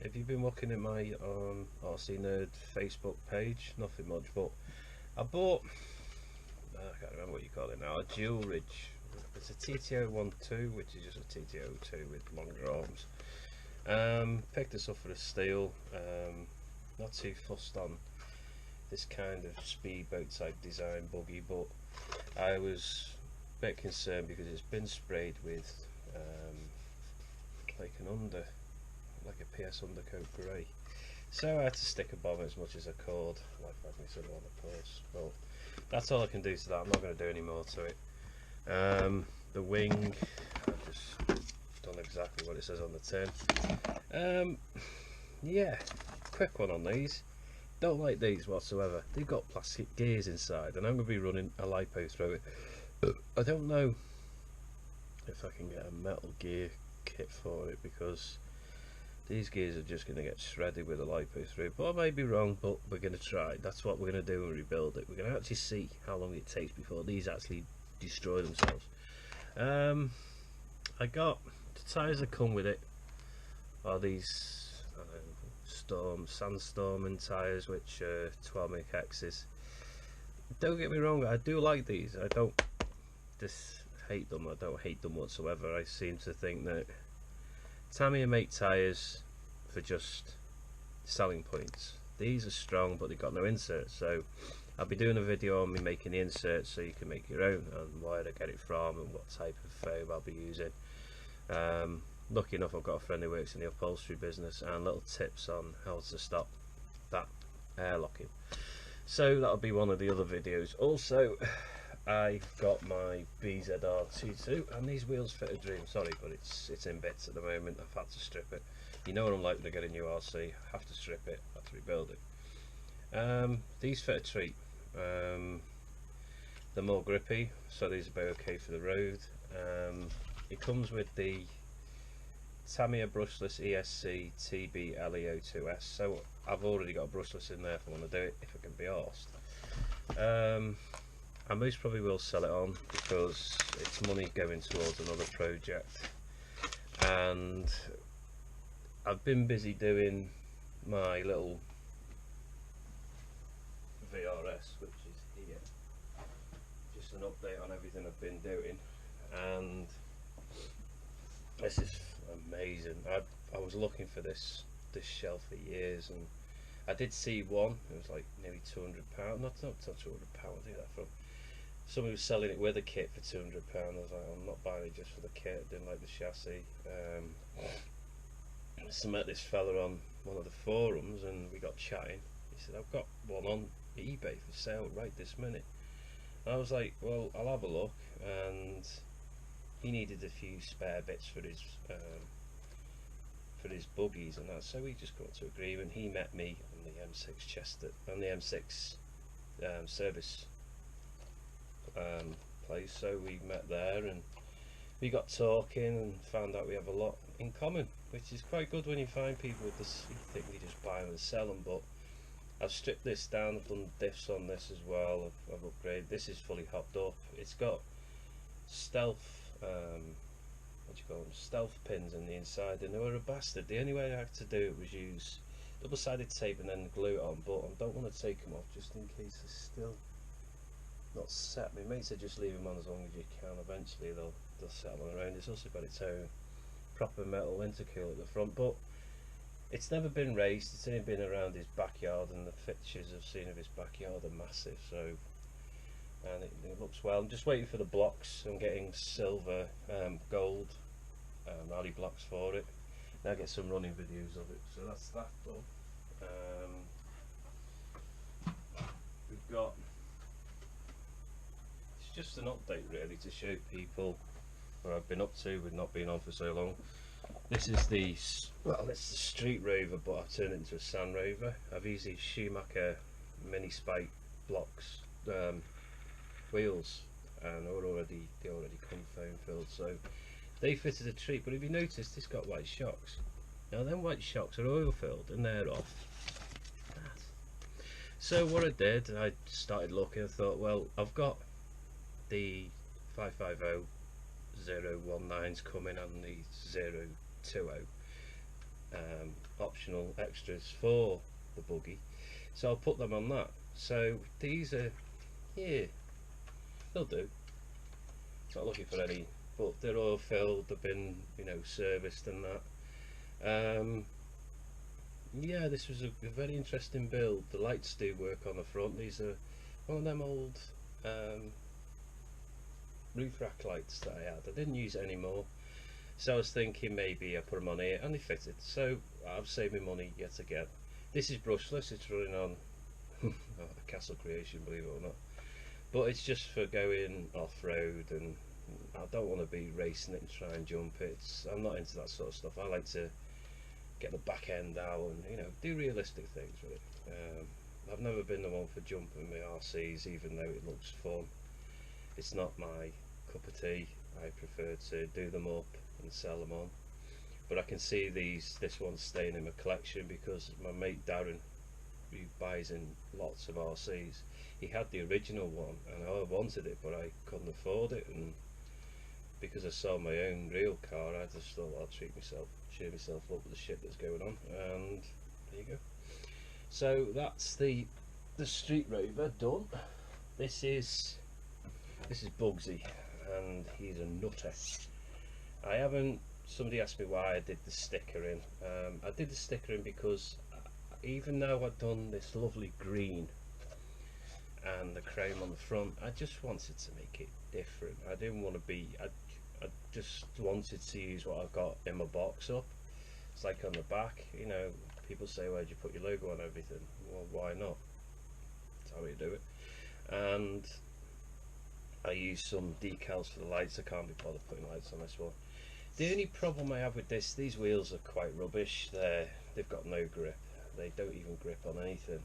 If you've been looking at my RC Nerd Facebook page, nothing much, but I bought, I can't remember what you call it now, a dual ridge. It's a TTO 1.2, which is just a TTO 2 with longer arms. Picked this up for a steal. Not too fussed on this kind of speedboat type design buggy, but I was a bit concerned because it's been sprayed with like a PS undercoat grey, so I had to stick a bomb as much as I could. Like me said on the course. Well, that's all I can do to that. I'm not going to do any more to it. The wing, I've just done exactly what it says on the tin. Yeah, quick one on these. Don't like these whatsoever. They've got plastic gears inside, and I'm going to be running a lipo through it. I don't know if I can get a metal gear kit for it, because these gears are just going to get shredded with a lipo through. But I may be wrong, but we're going to try. That's what we're going to do when we rebuild it. We're going to actually see how long it takes before these actually destroy themselves. I got the tyres that come with it are these sandstorm and tyres, which are 12 mm X's. Don't get me wrong, I do like these. I don't hate them. I don't hate them whatsoever. I seem to think that Tamiya make tyres for just selling points. These are strong, but they've got no inserts, so I'll be doing a video on me making the inserts so you can make your own, and where I get it from and what type of foam I'll be using. Lucky enough, I've got a friend who works in the upholstery business, and little tips on how to stop that airlocking. So that'll be one of the other videos. Also, I've got my BZR22, and these wheels fit a dream. Sorry, but it's in bits at the moment. I've had to strip it. You know what I'm like when I get a new RC. I have to strip it, I have to rebuild it. These fit a treat. They're more grippy, so these will be okay for the road. It comes with the Tamiya brushless ESC TB LEO2S, so I've already got a brushless in there if I want to do it, if I can be arsed. I most probably will sell it on because it's money going towards another project, and I've been busy doing my little VRS, which is here, just an update on everything I've been doing, and this is amazing. I was looking for this shelf for years, and I did see one. It was like nearly £200. Not £200. I think that from somebody was selling it with a kit for £200. I was like, I'm not buying it just for the kit. I didn't like the chassis. So I met this fella on one of the forums, and we got chatting. He said, I've got one on eBay for sale right this minute. I was like, well, I'll have a look. And he needed a few spare bits for his buggies and that, so we just got to agreement. He met me on the M6 Chester, on the M6 service place, so we met there and we got talking and found out we have a lot in common, which is quite good when you find people with this. You think you just buy them and sell them, but I've stripped this down. I've done diffs on this as well. I've upgraded. This is fully hopped up. It's got stealth what do you call them, stealth pins in the inside, and they were a bastard. The only way I had to do it was use double-sided tape and then glue it on, but I don't want to take them off just in case they're still not set. My mate said just leave them on as long as you can. Eventually they'll settle on their own. It's also got its own proper metal intercooler at the front, but it's never been raced. It's only been around his backyard, and the fixtures I've seen of his backyard are massive, so, and it looks well. I'm just waiting for the blocks. I'm getting silver, gold rally blocks for it. Now get some running videos of it, so that's that done. We've got, it's just an update really to show people what I've been up to with not being on for so long. This is the, well, it's the Street Rover, but I've turned it into a Sand Rover. I've used these Schumacher mini spike blocks wheels, and they already come foam filled, so they fitted a treat. But if you notice, it's got white shocks. Now them white shocks are oil filled and they're off. So what I did, I started looking. I thought, well, I've got the 550 019s coming and the 020, optional extras for the buggy, so I'll put them on that. So these are, yeah, they'll do. Not looking for any, but they're all filled, they've been, you know, serviced and that. Yeah, this was a very interesting build. The lights do work on the front. These are one of them old roof rack lights that I had. I didn't use it anymore, so I was thinking maybe I put them on here, and they fitted. So I've saved me money yet again. This is brushless. It's running on a Castle Creation, believe it or not, but it's just for going off-road, and I don't want to be racing it and try and jump it. I'm not into that sort of stuff. I like to get the back end out and, you know, do realistic things with it. I've never been the one for jumping my RCs, even though it looks fun. It's not my cup of tea. I prefer to do them up and sell them on. But I can see this one's staying in my collection because my mate Darren, who buys in lots of RCs, he had the original one and I wanted it, but I couldn't afford it, and because I sold my own real car, I just thought I'll cheer myself up with the shit that's going on, and there you go. So that's the Street Rover done. This is Bugsy, and he's a nutter. I haven't. Somebody asked me why I did the sticker in. I did the sticker in because even though I'd done this lovely green and the chrome on the front, I just wanted to make it different. I didn't want to be. I just wanted to use what I've got in my box up. It's like on the back, you know, people say, where'd you put your logo on everything? Well, why not? That's how we do it. And I use some decals for the lights. I can't be bothered putting lights on this one. The only problem I have with this, these wheels are quite rubbish. They've got no grip. They don't even grip on anything.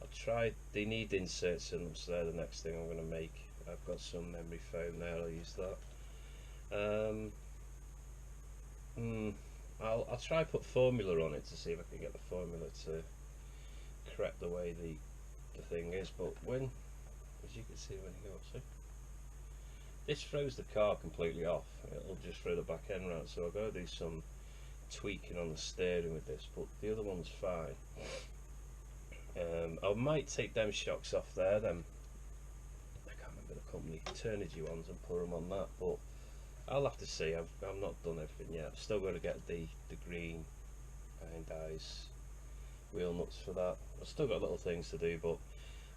I'll try. They need inserts in them, so they're the next thing I'm going to make. I've got some memory foam there. I'll use that. I'll try put formula on it to see if I can get the formula to correct the way the thing is. But when, as you can see when you go, see, this throws the car completely off. It'll just throw the back end round. So I've got to do some tweaking on the steering with this, but the other one's fine. I might take them shocks off there, them, I can't remember the company, Turnigy ones, and put them on that, but I'll have to see. I've not done everything yet. I've still got to get the green Hyundai's wheel nuts for that. I've still got little things to do, but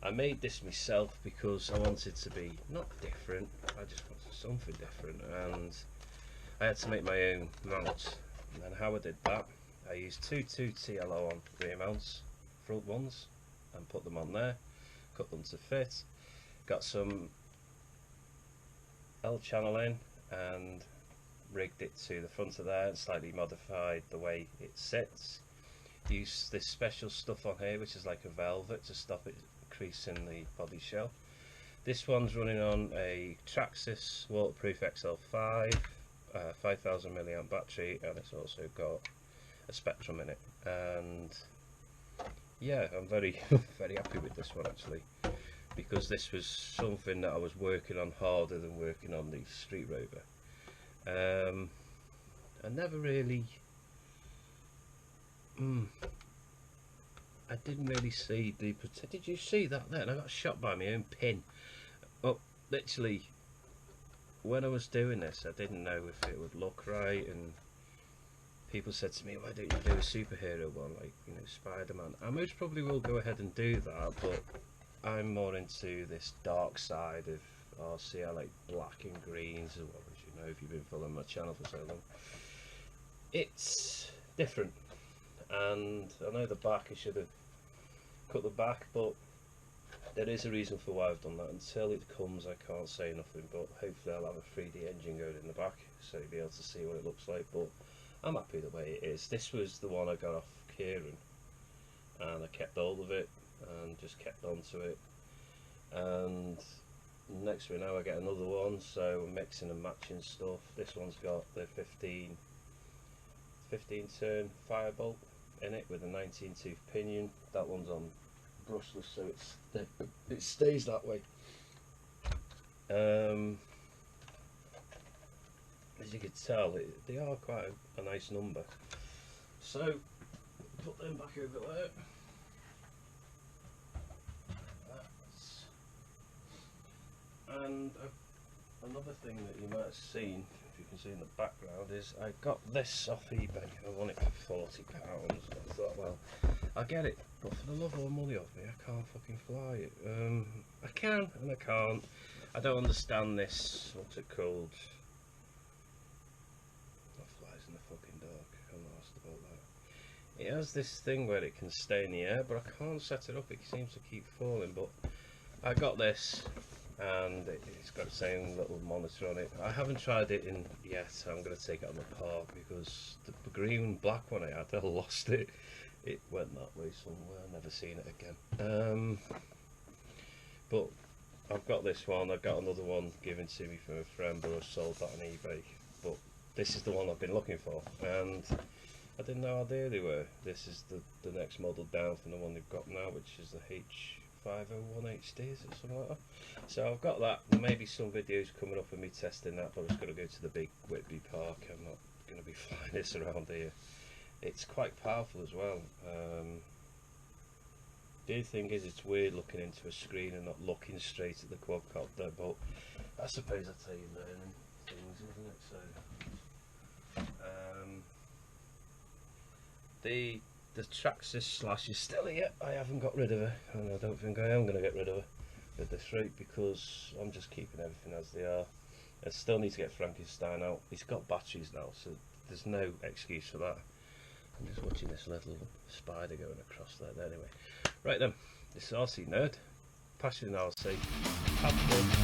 I made this myself because I wanted to be not different, I just wanted something different, and I had to make my own mounts. And how I did that, I used two TLO on rear mounts, front ones, and put them on there, cut them to fit, got some L channel in and rigged it to the front of there and slightly modified the way it sits. Used this special stuff on here which is like a velvet to stop it creasing the body shell. This one's running on a Traxxas waterproof XL5, 5000 milliamp battery, and it's also got a Spectrum in it. And yeah, I'm very very happy with this one actually, because this was something that I was working on harder than working on the Street Rover. I never really I didn't really see the potential. Did you see that then? I got shot by my own pin. Well, literally, when I was doing this, I didn't know if it would look right, and people said to me, why don't you do a superhero one, like, you know, Spider-Man? I most probably will go ahead and do that, but I'm more into this dark side of RC. I like black and greens, as well, as you know, if you've been following my channel for so long. It's different, and I know the back, I should have cut the back, but there is a reason for why I've done that. Until it comes, I can't say nothing, but hopefully I'll have a 3D engine going in the back, so you'll be able to see what it looks like. But I'm happy the way it is. This was the one I got off Kieran, and I kept hold of it and just kept on to it, and next week now I get another one, so I'm mixing and matching stuff. This one's got the 15 turn firebolt in it with a 19 tooth pinion. That one's on brushless, so it stays that way. As you can tell, they are quite a nice number. So put them back over there. And another thing that you might have seen, if you can see in the background, is I got this off eBay. I won it for £40. I thought, well, I get it, but for the love of money off me, I can't fucking fly it. I can and I can't. I don't understand this. What's it called? That flies in the fucking dark. I'm lost about that. It has this thing where it can stay in the air, but I can't set it up. It seems to keep falling. But I got this, and it's got the same little monitor on it. I haven't tried it in yet. I'm going to take it on the park because the green and black one I had, I lost it. It went that way somewhere. I've never seen it again. But I've got this one. I got another one given to me from a friend, but I sold that on eBay. But this is the one I've been looking for, and I didn't know how dear they were. This is the next model down from the one they've got now, which is the H501 HD, is it something like that? So I've got that. There may be some videos coming up of me testing that, but I'm just going to go to the big Whitby Park. I'm not going to be flying this around here. It's quite powerful as well. The only thing is, it's weird looking into a screen and not looking straight at the quadcopter, but I suppose that's how you learn things, isn't it? So the Traxxas Slash is still here. I haven't got rid of her, and I don't think I am going to get rid of her with this rate, because I'm just keeping everything as they are. I still need to get Frankenstein out. He's got batteries now, so there's no excuse for that. I'm just watching this little spider going across there. Anyway, right then, this is RC Nerd. Passing RC. Have fun.